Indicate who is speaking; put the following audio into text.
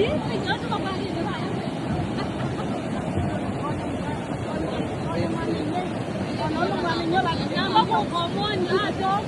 Speaker 1: mình nhớ cho bà nhìn cái bài á. Nó lùng bà mình nhớ bà bác hồ có mua nhớ cho.